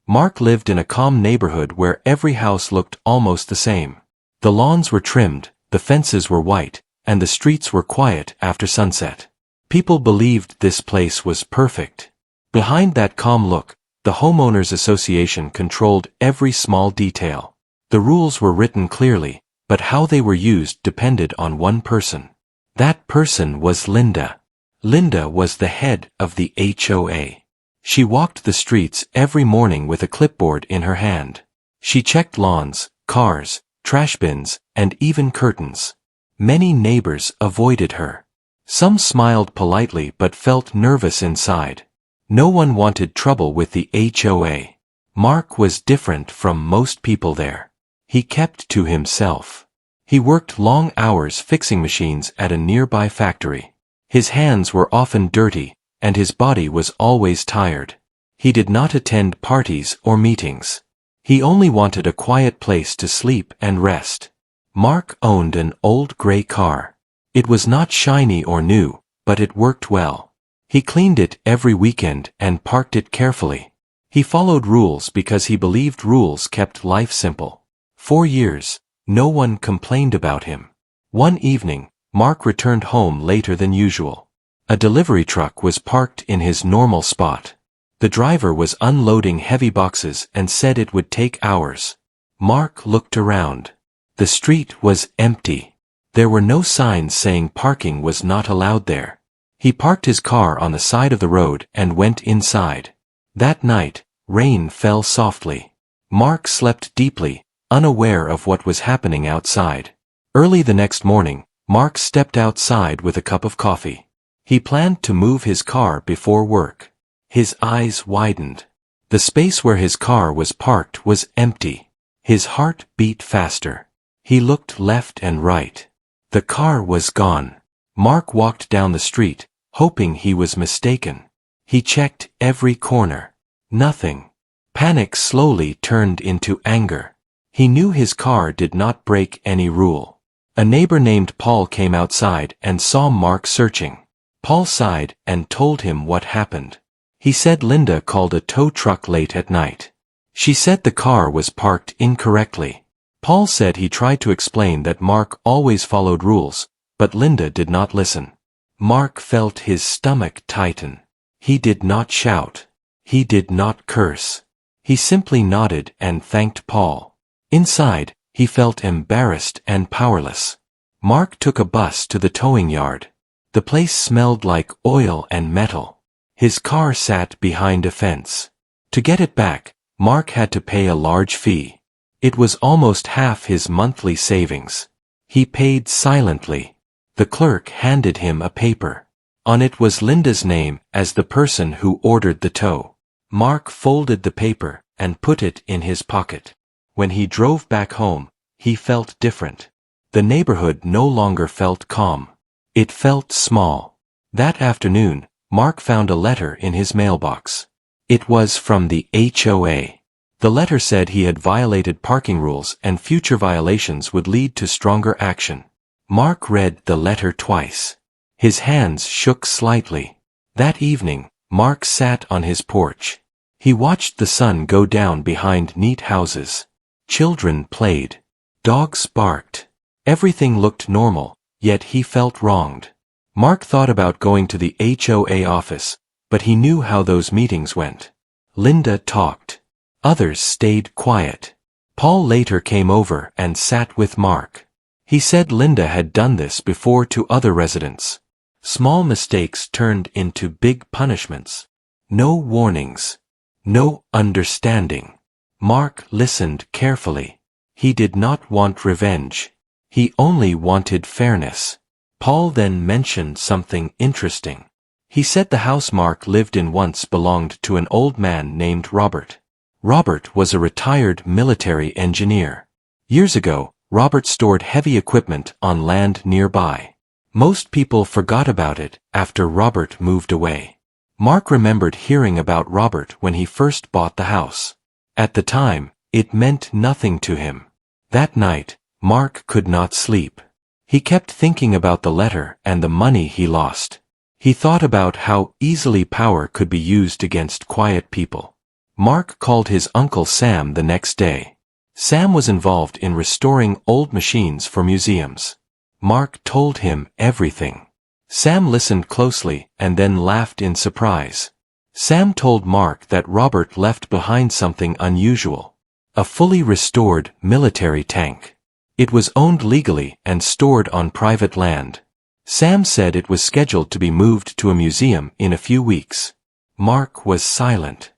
Mark lived in a calm neighborhood where every house looked almost the same. The lawns were trimmed, the fences were white, and the streets were quiet after sunset. People believed this place was perfect. Behind that calm look, the homeowners association controlled every small detail. The rules were written clearly, but how they were used depended on one person. That person was Linda. Linda was the head of the HOA. She walked the streets every morning with a clipboard in her hand. She checked lawns, cars, trash bins, and even curtains. Many neighbors avoided her. Some smiled politely but felt nervous inside. No one wanted trouble with the HOA. Mark was different from most people there. He kept to himself. He worked long hours fixing machines at a nearby factory. His hands were often dirty, and his body was always tired. He did not attend parties or meetings. He only wanted a quiet place to sleep and rest. Mark owned an old gray car. It was not shiny or new, but it worked well. He cleaned it every weekend and parked it carefully. He followed rules because he believed rules kept life simple. For years, no one complained about him. One evening, Mark returned home later than usual. A delivery truck was parked in his normal spot. The driver was unloading heavy boxes and said it would take hours. Mark looked around. The street was empty. There were no signs saying parking was not allowed there. He parked his car on the side of the road and went inside. That night, rain fell softly. Mark slept deeply, unaware of what was happening outside. Early the next morning, Mark stepped outside with a cup of coffee. He planned to move his car before work. His eyes widened. The space where his car was parked was empty. His heart beat faster. He looked left and right. The car was gone. Mark walked down the street, hoping he was mistaken. He checked every corner. Nothing. Panic slowly turned into anger. He knew his car did not break any rule. A neighbor named Paul came outside and saw Mark searching. Paul sighed and told him what happened. He said Linda called a tow truck late at night. She said the car was parked incorrectly. Paul said he tried to explain that Mark always followed rules, but Linda did not listen. Mark felt his stomach tighten. He did not shout. He did not curse. He simply nodded and thanked Paul. Inside, he felt embarrassed and powerless. Mark took a bus to the towing yard. The place smelled like oil and metal. His car sat behind a fence. To get it back, Mark had to pay a large fee. It was almost half his monthly savings. He paid silently. The clerk handed him a paper. On it was Linda's name as the person who ordered the tow. Mark folded the paper and put it in his pocket. When he drove back home, he felt different. The neighborhood no longer felt calm. It felt small. That afternoon, Mark found a letter in his mailbox. It was from the HOA. The letter said he had violated parking rules and future violations would lead to stronger action. Mark read the letter twice. His hands shook slightly. That evening, Mark sat on his porch. He watched the sun go down behind neat houses. Children played. Dogs barked. Everything looked normal, yet he felt wronged. Mark thought about going to the HOA office, but he knew how those meetings went. Linda talked. Others stayed quiet. Paul later came over and sat with Mark. He said Linda had done this before to other residents. Small mistakes turned into big punishments. No warnings. No understanding. Mark listened carefully. He did not want revenge. He only wanted fairness. Paul then mentioned something interesting. He said the house Mark lived in once belonged to an old man named Robert. Robert was a retired military engineer. Years ago, Robert stored heavy equipment on land nearby. Most people forgot about it after Robert moved away. Mark remembered hearing about Robert when he first bought the house. At the time, it meant nothing to him. That night, Mark could not sleep. He kept thinking about the letter and the money he lost. He thought about how easily power could be used against quiet people. Mark called his uncle Sam the next day. Sam was involved in restoring old machines for museums. Mark told him everything. Sam listened closely and then laughed in surprise. Sam told Mark that Robert left behind something unusual. A fully restored military tank. It was owned legally and stored on private land. Sam said it was scheduled to be moved to a museum in a few weeks. Mark was silent.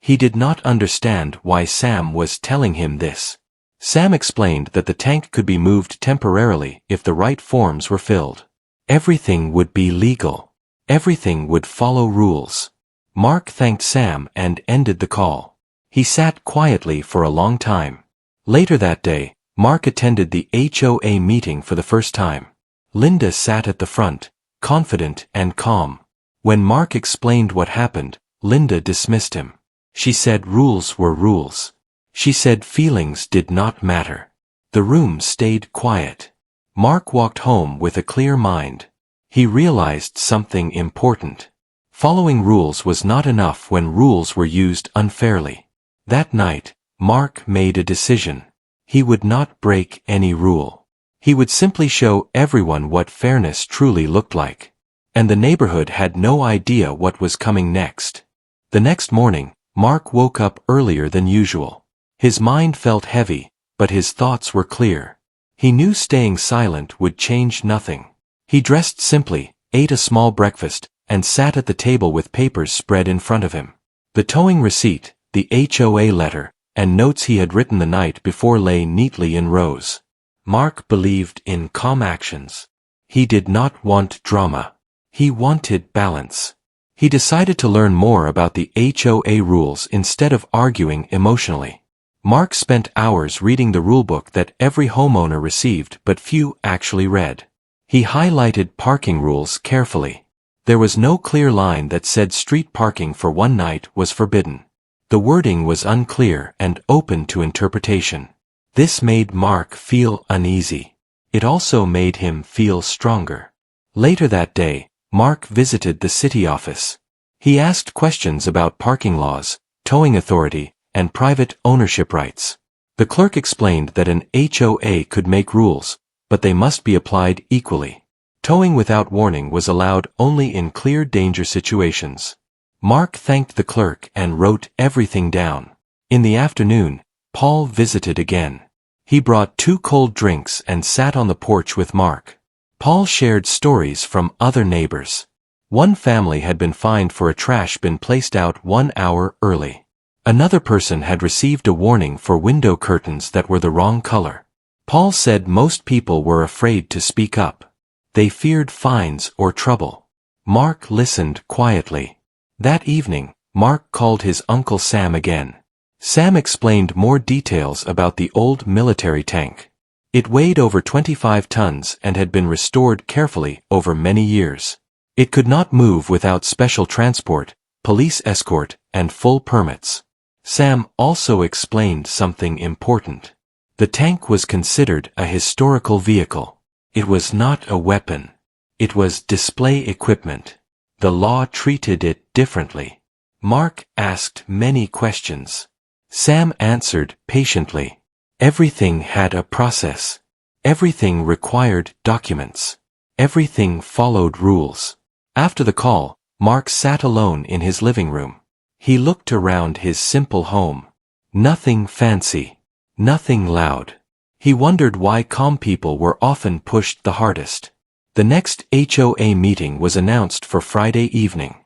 He did not understand why Sam was telling him this. Sam explained that the tank could be moved temporarily if the right forms were filled. Everything would be legal. Everything would follow rules. Mark thanked Sam and ended the call. He sat quietly for a long time. Later that day, Mark attended the HOA meeting for the first time. Linda sat at the front, confident and calm. When Mark explained what happened, Linda dismissed him. She said rules were rules. She said feelings did not matter. The room stayed quiet. Mark walked home with a clear mind. He realized something important. Following rules was not enough when rules were used unfairly. That night, Mark made a decision. He would not break any rule. He would simply show everyone what fairness truly looked like. And the neighborhood had no idea what was coming next. The next morning, Mark woke up earlier than usual. His mind felt heavy, but his thoughts were clear. He knew staying silent would change nothing. He dressed simply, ate a small breakfast, and sat at the table with papers spread in front of him. The towing receipt, the HOA letter, and notes he had written the night before lay neatly in rows. Mark believed in calm actions. He did not want drama. He wanted balance. He decided to learn more about the HOA rules instead of arguing emotionally. Mark spent hours reading the rulebook that every homeowner received but few actually read. He highlighted parking rules carefully. There was no clear line that said street parking for one night was forbidden. The wording was unclear and open to interpretation. This made Mark feel uneasy. It also made him feel stronger. Later that day, Mark visited the city office. He asked questions about parking laws, towing authority, and private ownership rights. The clerk explained that an HOA could make rules, but they must be applied equally. Towing without warning was allowed only in clear danger situations. Mark thanked the clerk and wrote everything down. In the afternoon, Paul visited again. He brought 2 cold drinks and sat on the porch with Mark. Paul shared stories from other neighbors. One family had been fined for a trash bin placed out 1 hour early. Another person had received a warning for window curtains that were the wrong color. Paul said most people were afraid to speak up. They feared fines or trouble. Mark listened quietly. That evening, Mark called his Uncle Sam again. Sam explained more details about the old military tank. It weighed over 25 tons and had been restored carefully over many years. It could not move without special transport, police escort, and full permits. Sam also explained something important. The tank was considered a historical vehicle. It was not a weapon. It was display equipment. The law treated it differently. Mark asked many questions. Sam answered patiently. Everything had a process. Everything required documents. Everything followed rules. After the call, Mark sat alone in his living room. He looked around his simple home. Nothing fancy. Nothing loud. He wondered why calm people were often pushed the hardest. The next HOA meeting was announced for Friday evening.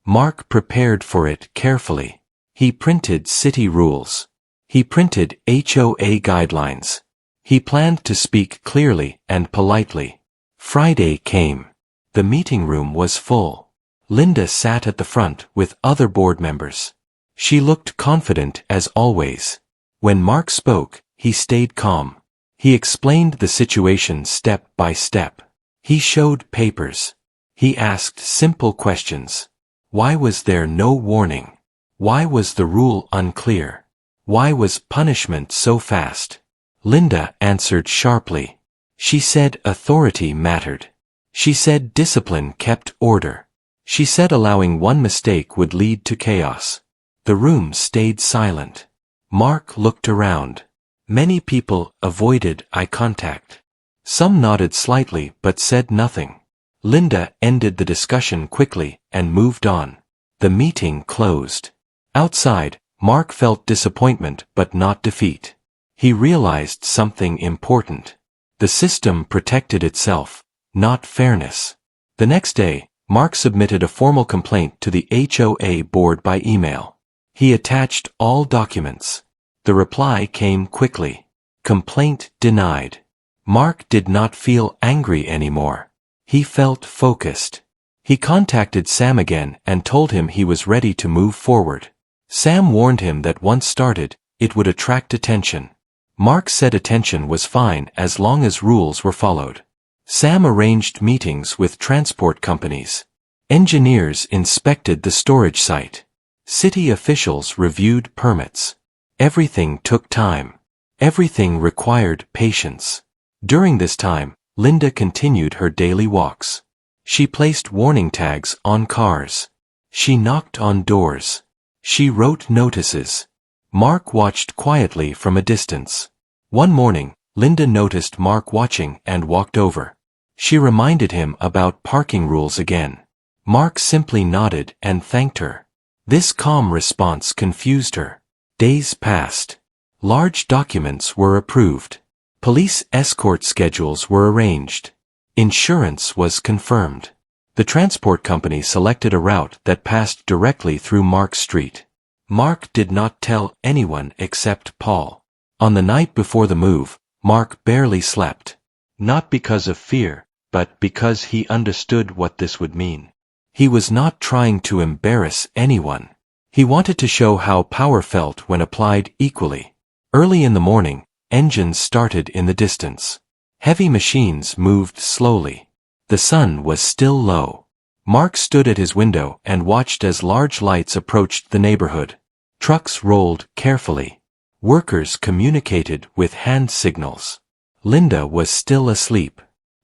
Mark prepared for it carefully. He printed city rules. He printed HOA guidelines. He planned to speak clearly and politely. Friday came. The meeting room was full. Linda sat at the front with other board members. She looked confident as always. When Mark spoke, he stayed calm. He explained the situation step by step. He showed papers. He asked simple questions. Why was there no warning? Why was the rule unclear? Why was punishment so fast? Linda answered sharply. She said authority mattered. She said discipline kept order. She said allowing one mistake would lead to chaos. The The room stayed silent. Mark looked around. Many people avoided eye contact. Some nodded slightly but said nothing. Linda ended the discussion quickly and moved on. The meeting closed. Outside, Mark felt disappointment but not defeat. He realized something important. The system protected itself, not fairness. The next day, Mark submitted a formal complaint to the HOA board by email. He attached all documents. The reply came quickly. Complaint denied. Mark did not feel angry anymore. He felt focused. He contacted Sam again and told him he was ready to move forward. Sam warned him that once started, it would attract attention. Mark said attention was fine as long as rules were followed. Sam arranged meetings with transport companies. Engineers inspected the storage site. City officials reviewed permits. Everything took time. Everything required patience. During this time, Linda continued her daily walks. She placed warning tags on cars. She knocked on doors. She wrote notices. Mark watched quietly from a distance. One morning, Linda noticed Mark watching and walked over. She reminded him about parking rules again. Mark simply nodded and thanked her. This calm response confused her. Days passed. Large documents were approved. Police escort schedules were arranged. Insurance was confirmed. The transport company selected a route that passed directly through Mark's street. Mark did not tell anyone except Paul. On the night before the move, Mark barely slept. Not because of fear, but because he understood what this would mean. He was not trying to embarrass anyone. He wanted to show how power felt when applied equally. Early in the morning, engines started in the distance. Heavy machines moved slowly. The sun was still low. Mark stood at his window and watched as large lights approached the neighborhood. Trucks rolled carefully. Workers communicated with hand signals. Linda was still asleep.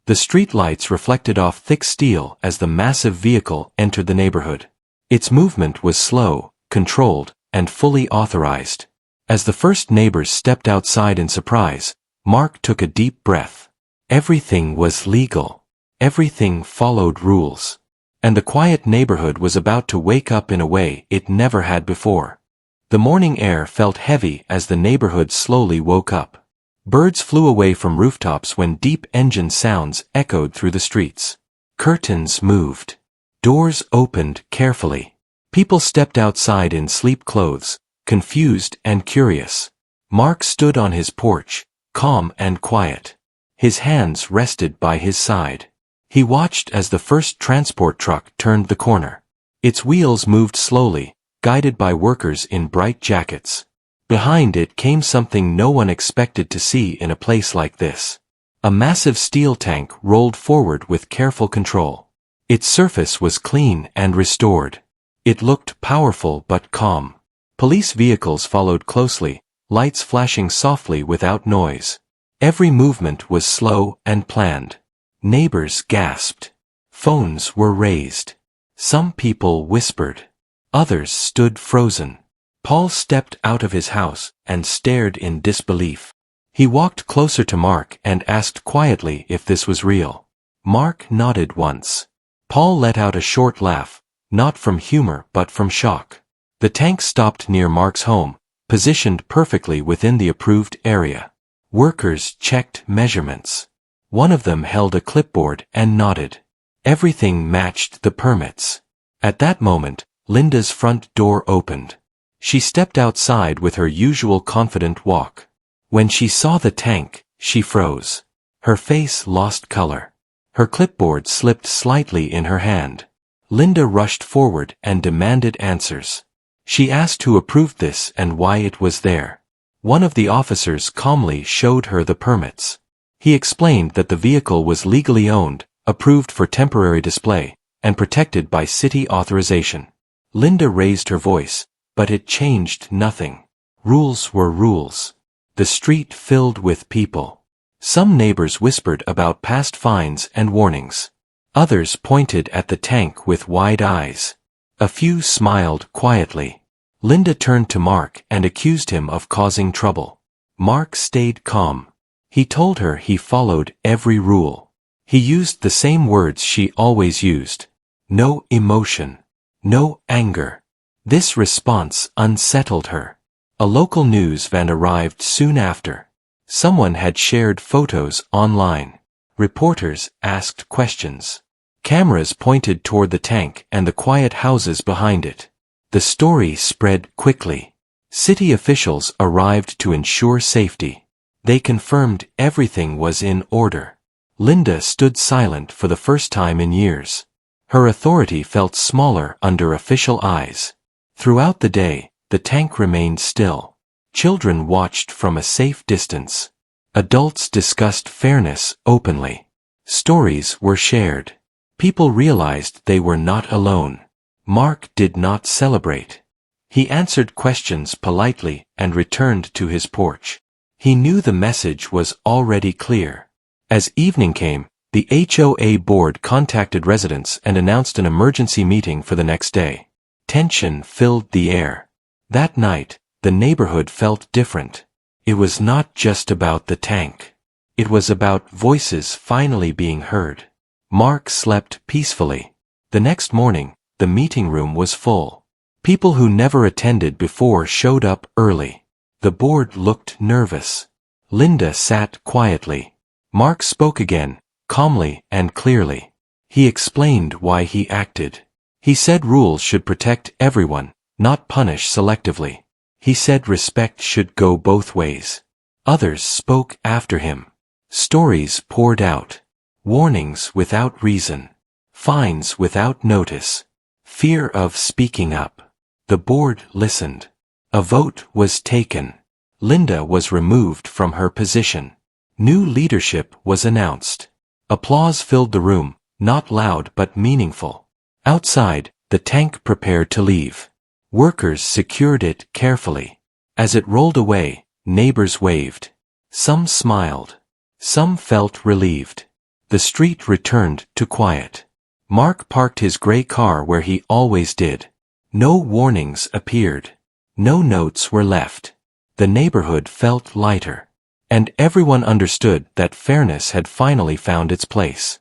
The street lights reflected off thick steel as the massive vehicle entered the neighborhood. Its movement was slow, controlled, and fully authorized. As the first neighbors stepped outside in surprise, Mark took a deep breath. Everything was legal. Everything followed rules. And the quiet neighborhood was about to wake up in a way it never had before. The morning air felt heavy as the neighborhood slowly woke up. Birds flew away from rooftops when deep engine sounds echoed through the streets. Curtains moved. Doors opened carefully. People stepped outside in sleep clothes, confused and curious. Mark stood on his porch, calm and quiet. His hands rested by his side. He watched as the first transport truck turned the corner. Its wheels moved slowly, guided by workers in bright jackets. Behind it came something no one expected to see in a place like this. A massive steel tank rolled forward with careful control. Its surface was clean and restored. It looked powerful but calm. Police vehicles followed closely, lights flashing softly without noise. Every movement was slow and planned. Neighbors gasped. Phones were raised. Some people whispered. Others stood frozen. Paul stepped out of his house and stared in disbelief. He walked closer to Mark and asked quietly if this was real. Mark nodded once. Paul let out a short laugh, not from humor but from shock. The tank stopped near Mark's home, positioned perfectly within the approved area. Workers checked measurements. One of them held a clipboard and nodded. Everything matched the permits. At that moment, Linda's front door opened. She stepped outside with her usual confident walk. When she saw the tank, she froze. Her face lost color. Her clipboard slipped slightly in her hand. Linda rushed forward and demanded answers. She asked who approved this and why it was there. One of the officers calmly showed her the permits. He explained that the vehicle was legally owned, approved for temporary display, and protected by city authorization. Linda raised her voice, but it changed nothing. Rules were rules. The street filled with people. Some neighbors whispered about past fines and warnings. Others pointed at the tank with wide eyes. A few smiled quietly. Linda turned to Mark and accused him of causing trouble. Mark stayed calm. He told her he followed every rule. He used the same words she always used. No emotion. No anger. This response unsettled her. A local news van arrived soon after. Someone had shared photos online. Reporters asked questions. Cameras pointed toward the tank and the quiet houses behind it. The story spread quickly. City officials arrived to ensure safety. They confirmed everything was in order. Linda stood silent for the first time in years. Her authority felt smaller under official eyes. Throughout the day, the tank remained still. Children watched from a safe distance. Adults discussed fairness openly. Stories were shared. People realized they were not alone. Mark did not celebrate. He answered questions politely and returned to his porch. He knew the message was already clear. As evening came, the HOA board contacted residents and announced an emergency meeting for the next day. Tension filled the air. That night, the neighborhood felt different. It was not just about the tank. It was about voices finally being heard. Mark slept peacefully. The next morning, the meeting room was full. People who never attended before showed up early. The board looked nervous. Linda sat quietly. Mark spoke again, calmly and clearly. He explained why he acted. He said rules should protect everyone, not punish selectively. He said respect should go both ways. Others spoke after him. Stories poured out. Warnings without reason. Fines without notice. Fear of speaking up. The board listened. A vote was taken. Linda was removed from her position. New leadership was announced. Applause filled the room, not loud but meaningful. Outside, the tank prepared to leave. Workers secured it carefully. As it rolled away, neighbors waved. Some smiled. Some felt relieved. The street returned to quiet. Mark parked his gray car where he always did. No warnings appeared. No notes were left. The neighborhood felt lighter. And everyone understood that fairness had finally found its place.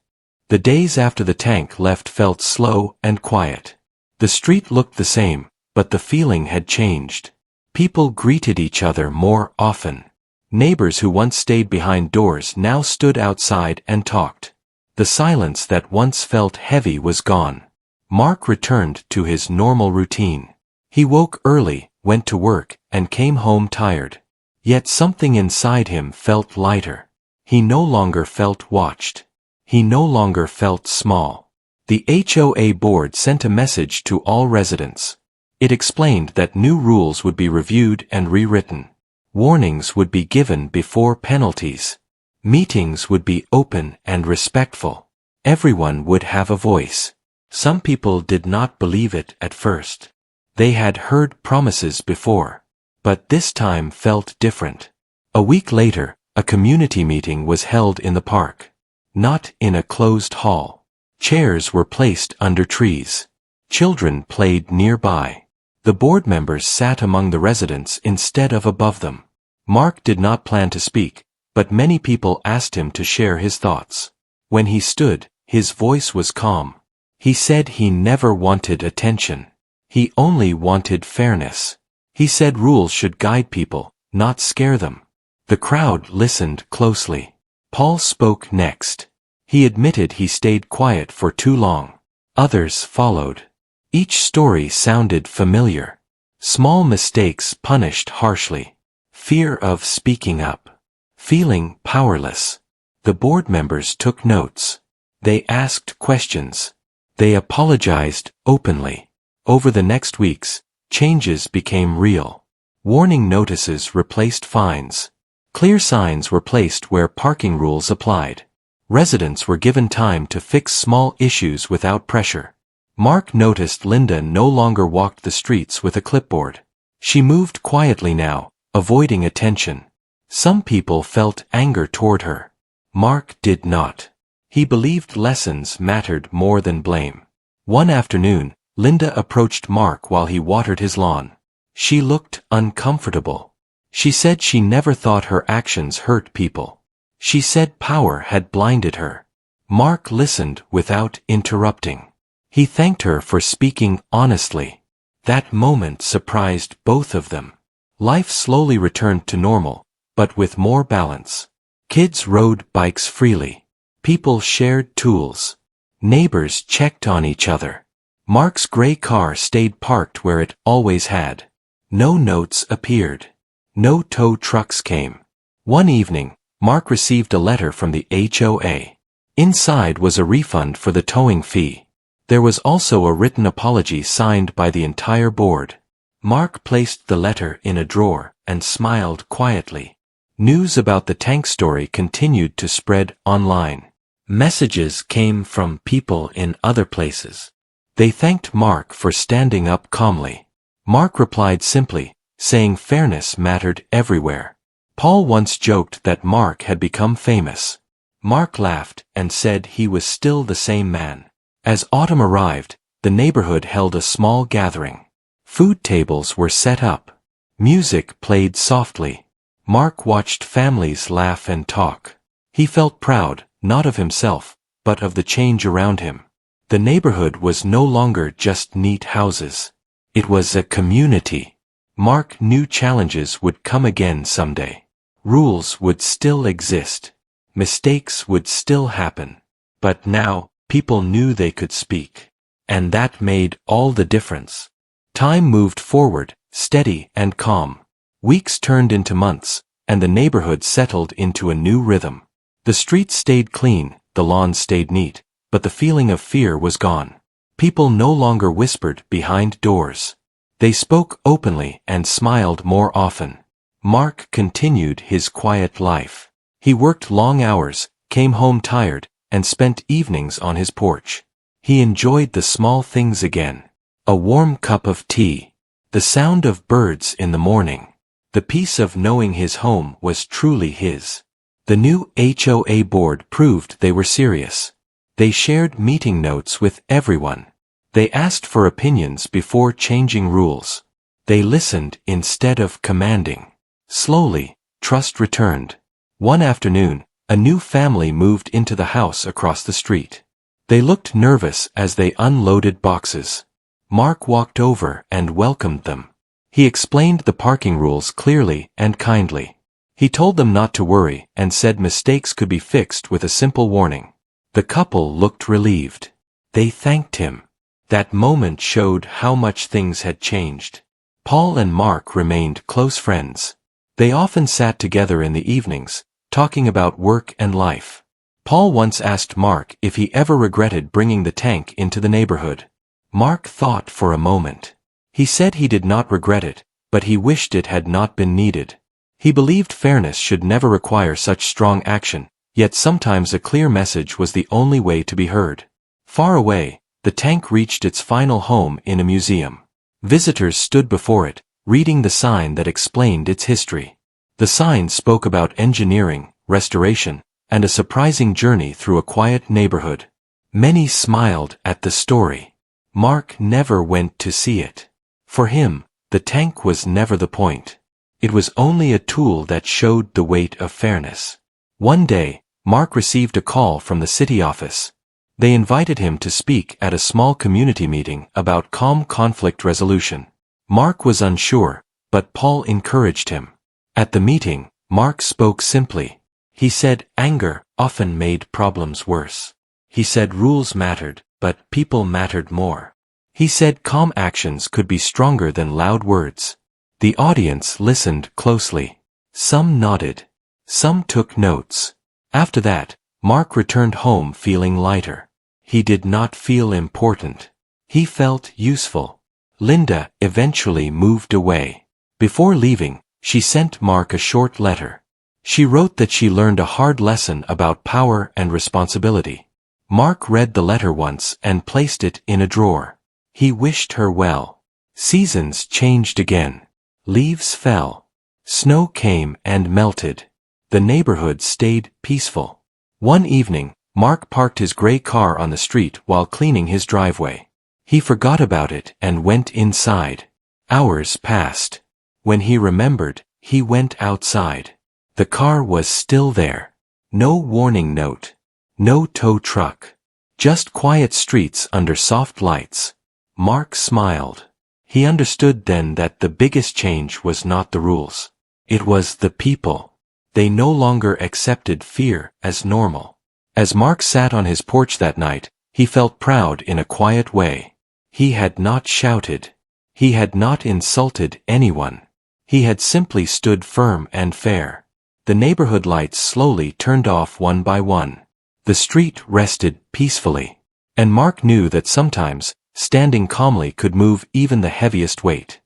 The days after the tank left felt slow and quiet. The street looked the same, but the feeling had changed. People greeted each other more often. Neighbors who once stayed behind doors now stood outside and talked. The silence that once felt heavy was gone. Mark returned to his normal routine. He woke early, went to work, and came home tired. Yet something inside him felt lighter. He no longer felt watched. He no longer felt small. The HOA board sent a message to all residents. It explained that new rules would be reviewed and rewritten. Warnings would be given before penalties. Meetings would be open and respectful. Everyone would have a voice. Some people did not believe it at first. They had heard promises before. But this time felt different. A week later, a community meeting was held in the park. Not in a closed hall. Chairs were placed under trees. Children played nearby. The board members sat among the residents instead of above them. Mark did not plan to speak, but many people asked him to share his thoughts. When he stood, his voice was calm. He said he never wanted attention. He only wanted fairness. He said rules should guide people, not scare them. The crowd listened closely. Paul spoke next. He admitted he stayed quiet for too long. Others followed. Each story sounded familiar. Small mistakes punished harshly. Fear of speaking up. Feeling powerless. The board members took notes. They asked questions. They apologized openly. Over the next weeks, changes became real. Warning notices replaced fines. Clear signs were placed where parking rules applied. Residents were given time to fix small issues without pressure. Mark noticed Linda no longer walked the streets with a clipboard. She moved quietly now, avoiding attention. Some people felt anger toward her. Mark did not. He believed lessons mattered more than blame. One afternoon, Linda approached Mark while he watered his lawn. She looked uncomfortable. She said she never thought her actions hurt people. She said power had blinded her. Mark listened without interrupting. He thanked her for speaking honestly. That moment surprised both of them. Life slowly returned to normal, but with more balance. Kids rode bikes freely. People shared tools. Neighbors checked on each other. Mark's gray car stayed parked where it always had. No notes appeared. No tow trucks came. One evening, Mark received a letter from the HOA. Inside was a refund for the towing fee. There was also a written apology signed by the entire board. Mark placed the letter in a drawer and smiled quietly. News about the tank story continued to spread online. Messages came from people in other places. They thanked Mark for standing up calmly. Mark replied simply, saying fairness mattered everywhere. Paul once joked that Mark had become famous. Mark laughed and said he was still the same man. As autumn arrived, the neighborhood held a small gathering. Food tables were set up. Music played softly. Mark watched families laugh and talk. He felt proud, not of himself, but of the change around him. The neighborhood was no longer just neat houses. It was a community. Mark knew challenges would come again someday. Rules would still exist. Mistakes would still happen. But now, people knew they could speak. And that made all the difference. Time moved forward, steady and calm. Weeks turned into months, and the neighborhood settled into a new rhythm. The streets stayed clean, the lawns stayed neat, but the feeling of fear was gone. People no longer whispered behind doors. They spoke openly and smiled more often. Mark continued his quiet life. He worked long hours, came home tired, and spent evenings on his porch. He enjoyed the small things again. A warm cup of tea. The sound of birds in the morning. The peace of knowing his home was truly his. The new HOA board proved they were serious. They shared meeting notes with everyone. They asked for opinions before changing rules. They listened instead of commanding. Slowly, trust returned. One afternoon, a new family moved into the house across the street. They looked nervous as they unloaded boxes. Mark walked over and welcomed them. He explained the parking rules clearly and kindly. He told them not to worry and said mistakes could be fixed with a simple warning. The couple looked relieved. They thanked him. That moment showed how much things had changed. Paul and Mark remained close friends. They often sat together in the evenings, talking about work and life. Paul once asked Mark if he ever regretted bringing the tank into the neighborhood. Mark thought for a moment. He said he did not regret it, but he wished it had not been needed. He believed fairness should never require such strong action, yet sometimes a clear message was the only way to be heard. Far away, the tank reached its final home in a museum. Visitors stood before it, reading the sign that explained its history. The sign spoke about engineering, restoration, and a surprising journey through a quiet neighborhood. Many smiled at the story. Mark never went to see it. For him, the tank was never the point. It was only a tool that showed the weight of fairness. One day, Mark received a call from the city office. They invited him to speak at a small community meeting about calm conflict resolution. Mark was unsure, but Paul encouraged him. At the meeting, Mark spoke simply. He said anger often made problems worse. He said rules mattered, but people mattered more. He said calm actions could be stronger than loud words. The audience listened closely. Some nodded. Some took notes. After that, Mark returned home feeling lighter. He did not feel important. He felt useful. Linda eventually moved away. Before leaving, she sent Mark a short letter. She wrote that she learned a hard lesson about power and responsibility. Mark read the letter once and placed it in a drawer. He wished her well. Seasons changed again. Leaves fell. Snow came and melted. The neighborhood stayed peaceful. One evening, Mark parked his gray car on the street while cleaning his driveway. He forgot about it and went inside. Hours passed. When he remembered, he went outside. The car was still there. No warning note. No tow truck. Just quiet streets under soft lights. Mark smiled. He understood then that the biggest change was not the rules. It was the people. They no longer accepted fear as normal. As Mark sat on his porch that night, he felt proud in a quiet way. He had not shouted. He had not insulted anyone. He had simply stood firm and fair. The neighborhood lights slowly turned off one by one. The street rested peacefully. And Mark knew that sometimes, standing calmly could move even the heaviest weight.